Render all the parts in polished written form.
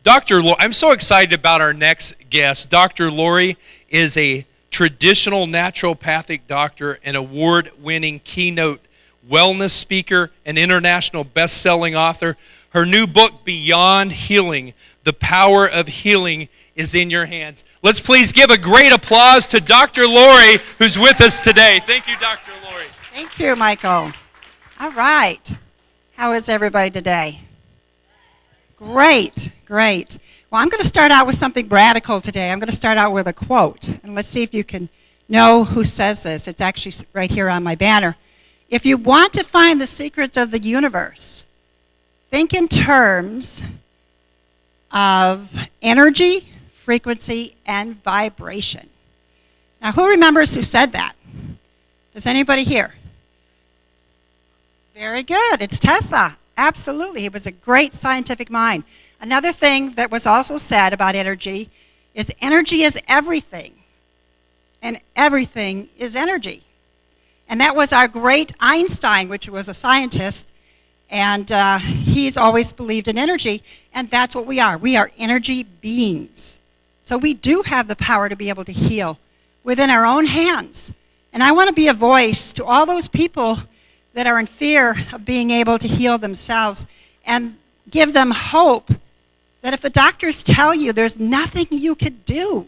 I'm so excited about our next guest. Dr. Lori is a traditional naturopathic doctor, an award-winning keynote wellness speaker, an international best-selling author. Her new book, Beyond Healing, The Power of Healing, is in your hands. Let's please give a great applause to Dr. Lori, who's with us today. Thank you, Dr. Lori. Thank you, Michael. All right. How is everybody today? Great, great. Well, I'm going to start out with something radical today. I'm going to start out with a quote, and let's see if you can know who says this. It's actually right here on my banner. If you want to find the secrets of the universe, think in terms of energy, frequency, and vibration. Now, who remembers who said that? Does anybody here? Very good. It's Tesla. Absolutely. He was a great scientific mind. Another thing that was also said about energy is everything. And everything is energy. And that was our great Einstein, which was a scientist. And he's always believed in energy. And that's what we are. We are energy beings. So we do have the power to be able to heal within our own hands. And I want to be a voice to all those people that are in fear of being able to heal themselves and give them hope that if the doctors tell you there's nothing you could do,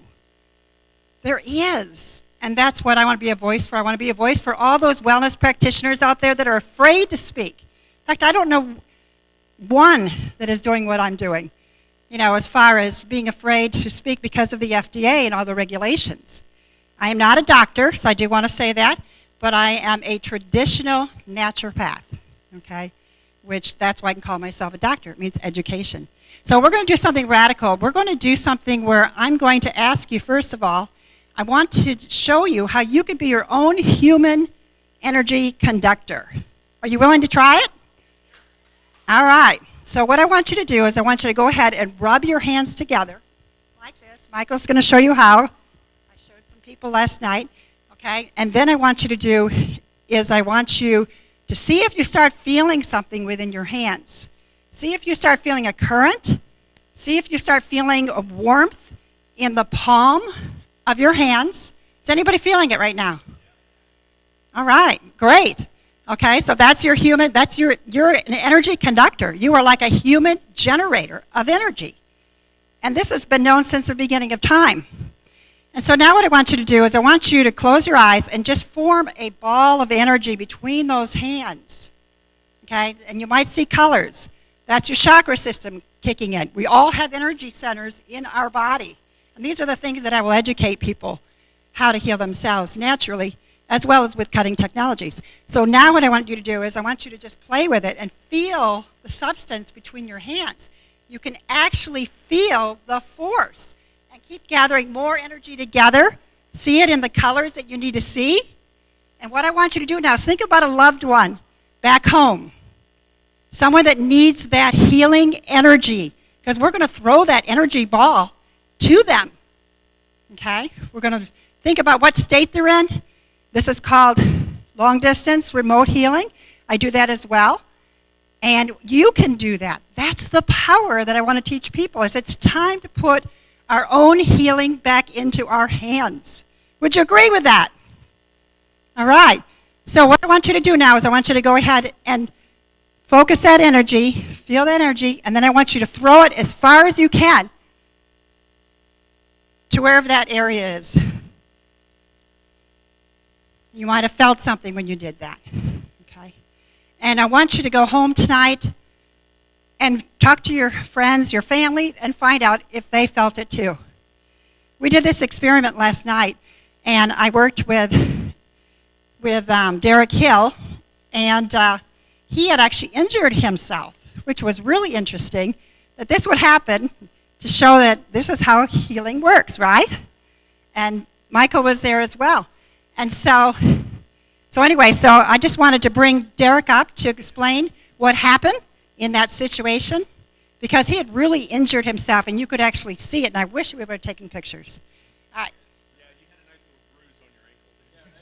there is. And that's what I want to be a voice for. I want to be a voice for all those wellness practitioners out there that are afraid to speak. In fact, I don't know one that is doing what I'm doing, as far as being afraid to speak because of the FDA and all the regulations. I am not a doctor, so I do want to say that. But I am a traditional naturopath, okay? Which that's why I can call myself a doctor. It means education. So we're going to do something radical. We're going to do something where I'm going to ask you, first of all, I want to show you how you could be your own human energy conductor. Are you willing to try it? All right. So what I want you to do is I want you to go ahead and rub your hands together like this. Michael's going to show you how. I showed some people last night. Okay, and then I want you to do is I want you to see if you start feeling something within your hands. See if you start feeling a current. See if you start feeling a warmth in the palm of your hands. Is anybody feeling it right now? All right, great. Okay, so that's your you're an energy conductor. You are like a human generator of energy. And this has been known since the beginning of time. And so now what I want you to do is I want you to close your eyes and just form a ball of energy between those hands. Okay? And you might see colors. That's your chakra system kicking in. We all have energy centers in our body. And these are the things that I will educate people how to heal themselves naturally, as well as with cutting technologies. So now what I want you to do is I want you to just play with it and feel the substance between your hands. You can actually feel the force. Keep gathering more energy together. See it in the colors that you need to see. And what I want you to do now is think about a loved one back home. Someone that needs that healing energy. Because we're going to throw that energy ball to them. Okay? We're going to think about what state they're in. This is called long distance remote healing. I do that as well. And you can do that. That's the power that I want to teach people is it's time to put our own healing back into our hands. Would you agree with that? All right. So what I want you to do now is I want you to go ahead and focus that energy, feel that energy, and then I want you to throw it as far as you can to wherever that area is. You might have felt something when you did that. Okay? And I want you to go home tonight and talk to your friends, your family, and find out if they felt it too. We did this experiment last night, and I worked with Derek Hill, and he had actually injured himself, which was really interesting, that this would happen to show that this is how healing works, right? And Michael was there as well. And so anyway, so I just wanted to bring Derek up to explain what happened in that situation, because he had really injured himself, and you could actually see it, and I wish we would have taken pictures. All right. Yeah, you had a nice little bruise on your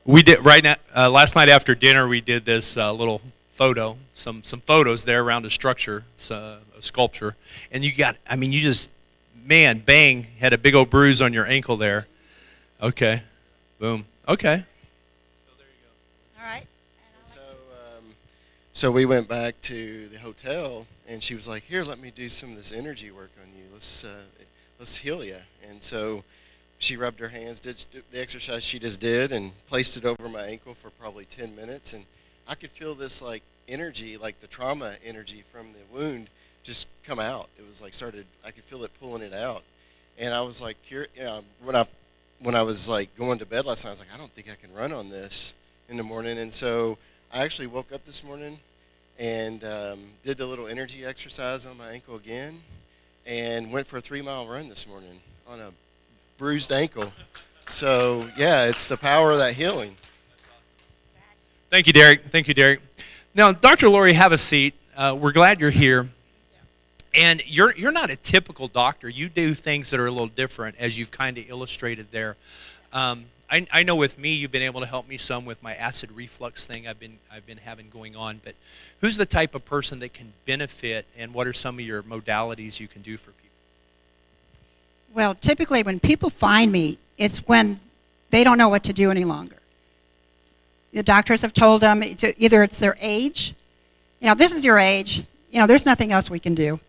ankle. We did right now. Last night after dinner, we did this little photo, some photos there around a structure, a a sculpture, and you got, I mean, you just, man, bang, had a big old bruise on your ankle there. Okay, boom. Okay. All right. So we went back to the hotel, and she was like, "Here, let me do some of this energy work on you. Let's heal you." And so she rubbed her hands, did the exercise she just did, and placed it over my ankle for probably 10 minutes, and I could feel this like energy, like the trauma energy from the wound, just come out. It was like I could feel it pulling it out, and I was like, when I was like going to bed last night, I was like, I don't think I can run on this in the morning, and so I actually woke up this morning and did the little energy exercise on my ankle again, and went for a 3-mile run this morning on a bruised ankle. So yeah, it's the power of that healing. Thank you, Derek. Thank you, Derek. Now, Dr. Lori, have a seat. We're glad you're here. And you're not a typical doctor. You do things that are a little different, as you've kind of illustrated there. I know with me, you've been able to help me some with my acid reflux thing I've been having going on. But who's the type of person that can benefit, and what are some of your modalities you can do for people? Well, typically when people find me, it's when they don't know what to do any longer. The doctors have told them either it's their age, this is your age, there's nothing else we can do.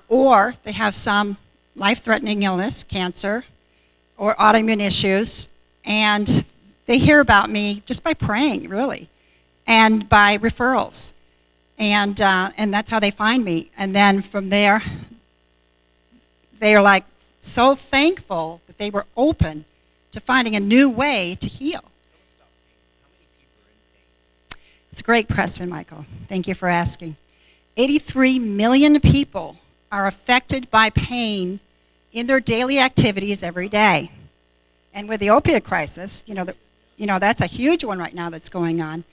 Or they have some life-threatening illness, cancer, or autoimmune issues, and they hear about me just by praying, really, and by referrals. And that's how they find me. And then from there, they are like so thankful that they were open to finding a new way to heal. It's a great question, Michael. Thank you for asking. 83 million people are affected by pain in their daily activities every day. And with the opioid crisis, that's a huge one right now that's going on.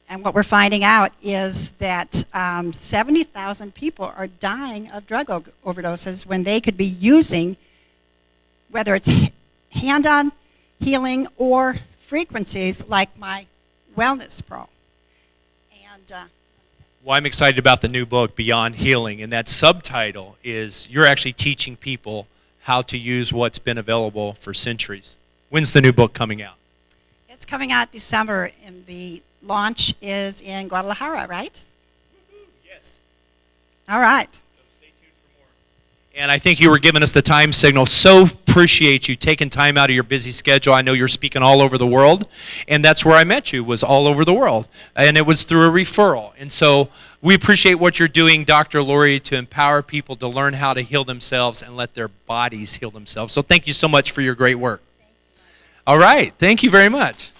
And what we're finding out is that 70,000 people are dying of drug overdoses when they could be using, whether it's hand-on healing or frequencies like my Wellness Pro. And well, I'm excited about the new book, Beyond Healing, and that subtitle is you're actually teaching people how to use what's been available for centuries. When's the new book coming out? It's coming out December, and the launch is in Guadalajara, right? Yes. All right. So stay tuned for more. And I think you were giving us the time signal. So appreciate you taking time out of your busy schedule. I know you're speaking all over the world, and that's where I met you, was all over the world. And it was through a referral. And so we appreciate what you're doing, Dr. Lori, to empower people to learn how to heal themselves and let their bodies heal themselves. So thank you so much for your great work. All right. Thank you very much.